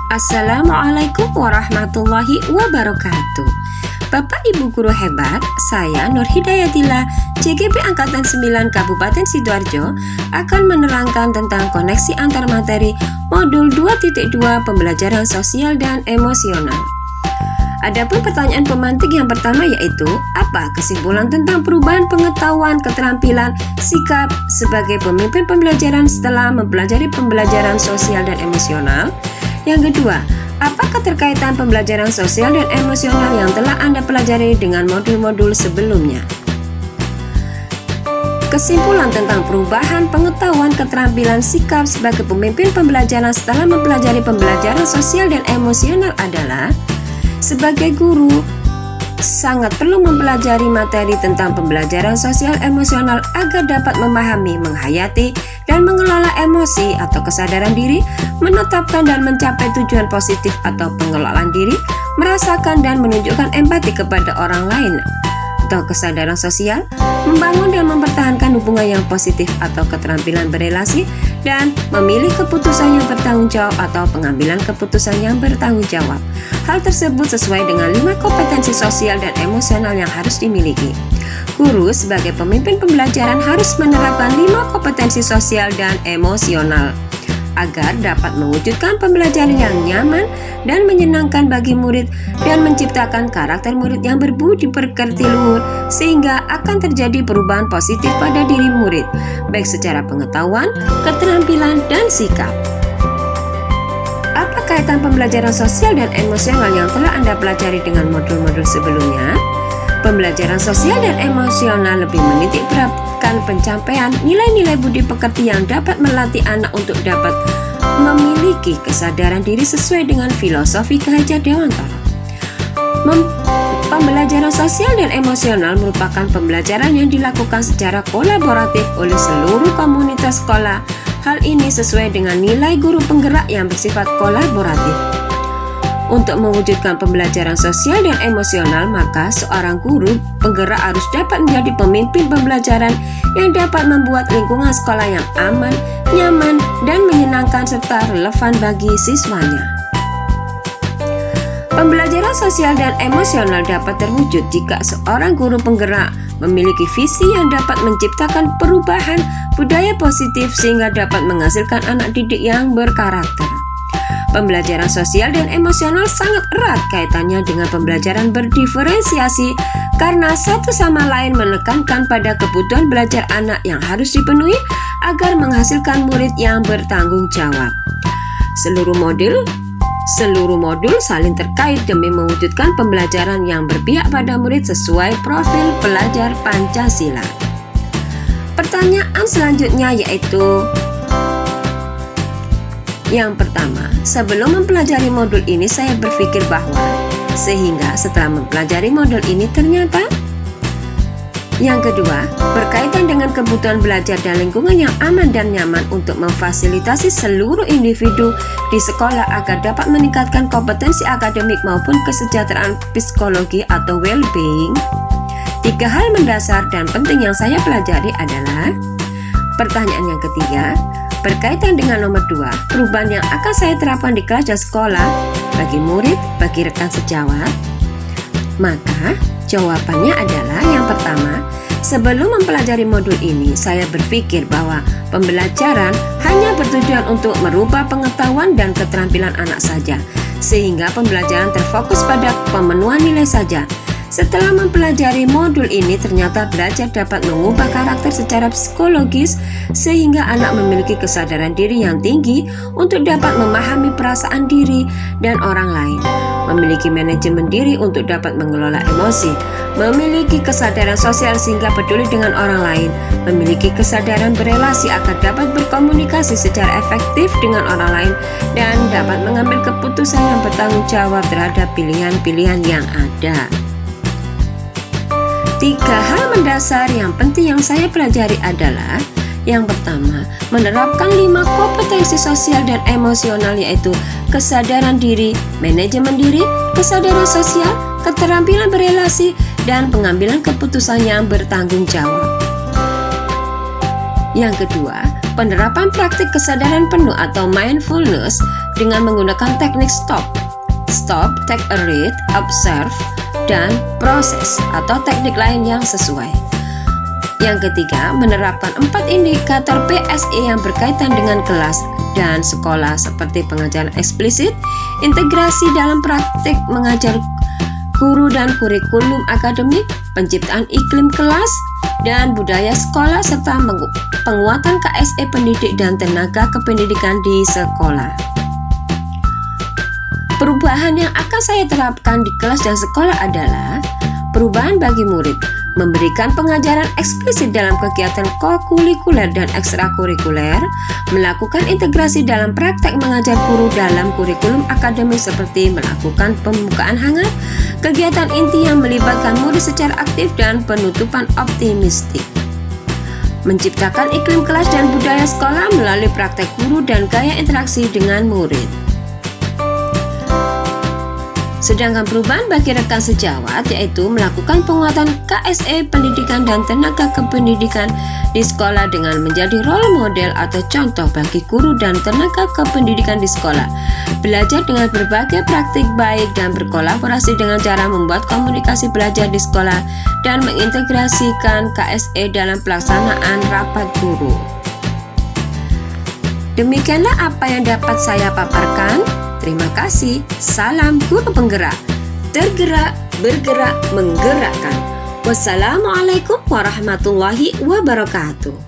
Assalamualaikum warahmatullahi wabarakatuh. Bapak Ibu Guru hebat, saya Nur Hidayatillah, CGP Angkatan 9 Kabupaten Sidoarjo akan menerangkan tentang koneksi antar materi modul 2.2 pembelajaran sosial dan emosional. Adapun pertanyaan pemantik yang pertama yaitu, apa kesimpulan tentang perubahan pengetahuan, keterampilan, sikap sebagai pemimpin pembelajaran setelah mempelajari pembelajaran sosial dan emosional? Yang kedua, apa keterkaitan pembelajaran sosial dan emosional yang telah Anda pelajari dengan modul-modul sebelumnya? Kesimpulan tentang perubahan pengetahuan, keterampilan, sikap sebagai pemimpin pembelajaran setelah mempelajari pembelajaran sosial dan emosional adalah, sebagai guru, sangat perlu mempelajari materi tentang pembelajaran sosial emosional agar dapat memahami, menghayati, dan mengelola emosi atau kesadaran diri, menetapkan dan mencapai tujuan positif atau pengelolaan diri, merasakan dan menunjukkan empati kepada orang lain atau kesadaran sosial, membangun dan mempertahankan hubungan yang positif atau keterampilan berelasi, dan memilih keputusan yang bertanggung jawab atau pengambilan keputusan yang bertanggung jawab. Hal tersebut sesuai dengan 5 kompetensi sosial dan emosional yang harus dimiliki. Guru sebagai pemimpin pembelajaran harus menerapkan 5 kompetensi sosial dan emosional agar dapat mewujudkan pembelajaran yang nyaman dan menyenangkan bagi murid dan menciptakan karakter murid yang berbudi pekerti luhur sehingga akan terjadi perubahan positif pada diri murid, baik secara pengetahuan, keterampilan, dan sikap. Apa kaitan pembelajaran sosial dan emosional yang telah Anda pelajari dengan modul-modul sebelumnya? Pembelajaran sosial dan emosional lebih menitik beratkan pencapaian nilai-nilai budi pekerti yang dapat melatih anak untuk dapat memiliki kesadaran diri sesuai dengan filosofi Ki Hajar Dewantara. Pembelajaran sosial dan emosional merupakan pembelajaran yang dilakukan secara kolaboratif oleh seluruh komunitas sekolah. Hal ini sesuai dengan nilai guru penggerak yang bersifat kolaboratif. Untuk mewujudkan pembelajaran sosial dan emosional, maka seorang guru penggerak harus dapat menjadi pemimpin pembelajaran yang dapat membuat lingkungan sekolah yang aman, nyaman, dan menyenangkan serta relevan bagi siswanya. Pembelajaran sosial dan emosional dapat terwujud jika seorang guru penggerak memiliki visi yang dapat menciptakan perubahan budaya positif sehingga dapat menghasilkan anak didik yang berkarakter. Pembelajaran sosial dan emosional sangat erat kaitannya dengan pembelajaran berdiferensiasi karena satu sama lain menekankan pada kebutuhan belajar anak yang harus dipenuhi agar menghasilkan murid yang bertanggung jawab. Seluruh modul saling terkait demi mewujudkan pembelajaran yang berpihak pada murid sesuai profil pelajar Pancasila. Pertanyaan selanjutnya yaitu, yang pertama, sebelum mempelajari modul ini saya berpikir bahwa, sehingga setelah mempelajari modul ini ternyata. Yang kedua, berkaitan dengan kebutuhan belajar dan lingkungan yang aman dan nyaman untuk memfasilitasi seluruh individu di sekolah agar dapat meningkatkan kompetensi akademik maupun kesejahteraan psikologi atau well-being. 3 hal mendasar dan penting yang saya pelajari adalah, pertanyaan yang ketiga, berkaitan dengan nomor 2, perubahan yang akan saya terapkan di kelas dan sekolah bagi murid, bagi rekan sejawat. Maka jawabannya adalah yang pertama, sebelum mempelajari modul ini saya berpikir bahwa pembelajaran hanya bertujuan untuk merubah pengetahuan dan keterampilan anak saja, sehingga pembelajaran terfokus pada pemenuhan nilai saja. Setelah mempelajari modul ini, ternyata belajar dapat mengubah karakter secara psikologis sehingga anak memiliki kesadaran diri yang tinggi untuk dapat memahami perasaan diri dan orang lain, memiliki manajemen diri untuk dapat mengelola emosi, memiliki kesadaran sosial sehingga peduli dengan orang lain, memiliki kesadaran berelasi agar dapat berkomunikasi secara efektif dengan orang lain, dan dapat mengambil keputusan yang bertanggung jawab terhadap pilihan-pilihan yang ada. 3 hal mendasar yang penting yang saya pelajari adalah, yang pertama, menerapkan 5 kompetensi sosial dan emosional yaitu kesadaran diri, manajemen diri, kesadaran sosial, keterampilan berelasi, dan pengambilan keputusan yang bertanggung jawab. Yang kedua, penerapan praktik kesadaran penuh atau mindfulness dengan menggunakan teknik stop, take a read, observe, dan proses atau teknik lain yang sesuai. Yang ketiga, menerapkan 4 indikator PSE yang berkaitan dengan kelas dan sekolah seperti pengajaran eksplisit, integrasi dalam praktik mengajar guru dan kurikulum akademik, penciptaan iklim kelas dan budaya sekolah, serta penguatan KSE pendidik dan tenaga kependidikan di sekolah. Perubahan yang akan saya terapkan di kelas dan sekolah adalah perubahan bagi murid, memberikan pengajaran eksplisit dalam kegiatan kokurikuler dan ekstrakurikuler, melakukan integrasi dalam praktek mengajar guru dalam kurikulum akademik seperti melakukan pembukaan hangat, kegiatan inti yang melibatkan murid secara aktif, dan penutupan optimistik. Menciptakan iklim kelas dan budaya sekolah melalui praktek guru dan gaya interaksi dengan murid. Sedangkan perubahan bagi rekan sejawat yaitu melakukan penguatan KSE pendidikan dan tenaga kependidikan di sekolah dengan menjadi role model atau contoh bagi guru dan tenaga kependidikan di sekolah, belajar dengan berbagai praktik baik dan berkolaborasi dengan cara membuat komunikasi belajar di sekolah dan mengintegrasikan KSE dalam pelaksanaan rapat guru. Demikianlah apa yang dapat saya paparkan. Terima kasih. Salam guru penggerak. Tergerak, bergerak, menggerakkan. Wassalamualaikum warahmatullahi wabarakatuh.